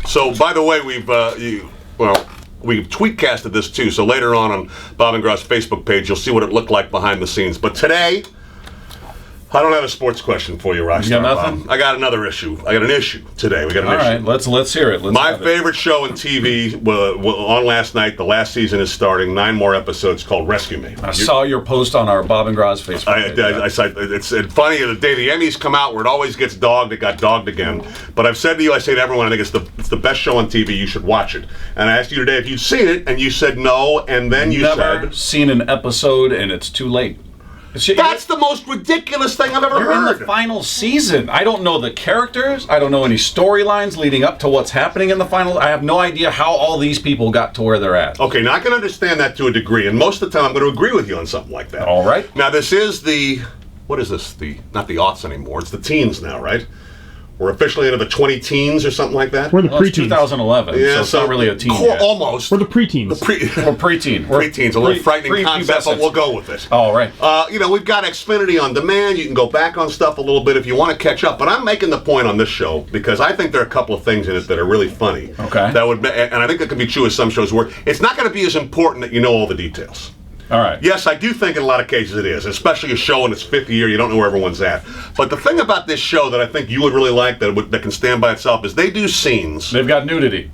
So, by the way, we've tweetcasted this too. So later on Bob and Groz Facebook page, you'll see what it looked like behind the scenes. But today, I don't have a sports question for you, Rockstar. You got nothing? Bob. I got another issue. I got an issue today. We got an issue. All right, let's hear it. My favorite show on TV on last night. The last season is starting. 9 more episodes called Rescue Me. I saw your post on our Bob and Groz Facebook page. I saw it's funny the day the Emmys come out where it always gets dogged. It got dogged again. But I've said to you, I say to everyone, I think it's the best show on TV. You should watch it. And I asked you today if you'd seen it, and you said no. And then you never seen an episode, and it's too late. That's the most ridiculous thing I've ever heard. You're in the final season. I don't know the characters. I don't know any storylines leading up to what's happening in the final. I have no idea how all these people got to where they're at. Okay, now I can understand that to a degree, and most of the time I'm going to agree with you on something like that. All right. Now this is what is this? Not the aughts anymore. It's the teens now, right? We're officially into the 20-teens or something like that. We're the preteens. It's 2011, so it's not really a teen yet. Almost. We're the preteens. We're preteen. Preteens, a little frightening concept, but we'll go with it. All right. We've got Xfinity on demand. You can go back on stuff a little bit if you want to catch up. But I'm making the point on this show because I think there are a couple of things in it that are really funny. Okay. And I think that can be true of some shows where it's not going to be as important that you know all the details. All right. Yes, I do think in a lot of cases it is, especially a show in its 5th year, you don't know where everyone's at. But the thing about this show that I think you would really like that can stand by itself is they do scenes. They've got nudity.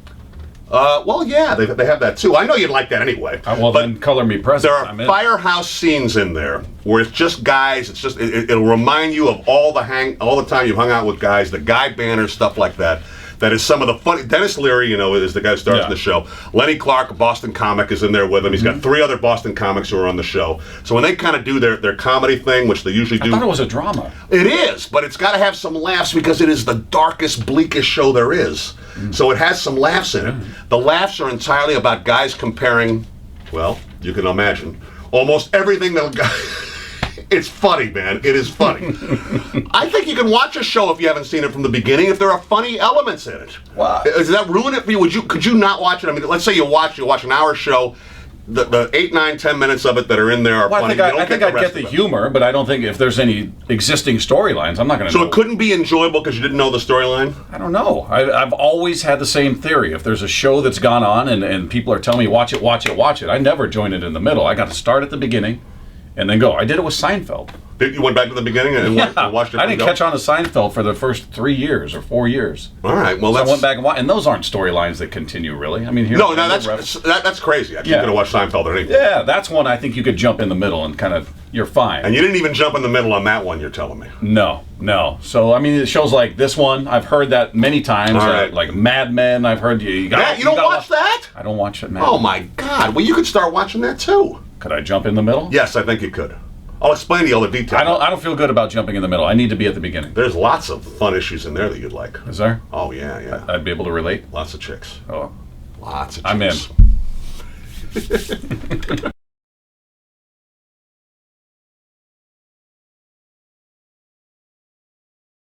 Well, yeah, they have that too. I know you'd like that anyway. Then color me present. There are firehouse scenes in there where it's just guys. It's just it'll remind you of all the time you've hung out with guys, the guy banners, stuff like that. That is some of the funny. Dennis Leary, is the guy who stars in the show. Lenny Clark, a Boston comic, is in there with him. He's got 3 other Boston comics who are on the show. So when they kind of do their comedy thing, which they usually do. I thought it was a drama. It is, but it's got to have some laughs because it is the darkest, bleakest show there is. So it has some laughs in it. The laughs are entirely about guys comparing, well, you can imagine, almost everything that It's funny, man. It is funny. I think you can watch a show if you haven't seen it from the beginning if there are funny elements in it. Wow. Does that ruin it for you? Could you not watch it? I mean, let's say you watch an hour show. The 8, 9, 10 minutes of it that are in there are funny. I think I get the humor, but I don't think if there's any existing storylines, I'm not going to know. So it couldn't be enjoyable because you didn't know the storyline? I don't know. I've always had the same theory. If there's a show that's gone on and people are telling me, watch it, I never join it in the middle. I got to start at the beginning and then go. I did it with Seinfeld. You went back to the beginning and watched it? I didn't catch on to Seinfeld for the first 3 years or 4 years. All right, well, so I went back and watched, and those aren't storylines that continue, really. I mean, that's crazy. I can't watch Seinfeld or anything. Yeah, that's one I think you could jump in the middle and kind of, you're fine. And you didn't even jump in the middle on that one, you're telling me? No. So, I mean, it shows like this one, I've heard that many times. All right. Like Mad Men, I've heard you don't watch that? I don't watch it, man. Oh, my God. Well, you could start watching that, too. Could I jump in the middle? Yes, I think you could. I'll explain to you all the details. I don't feel good about jumping in the middle. I need to be at the beginning. There's lots of fun issues in there that you'd like. Is there? Oh, yeah. I'd be able to relate? Lots of chicks. Oh. Lots of chicks. I'm in.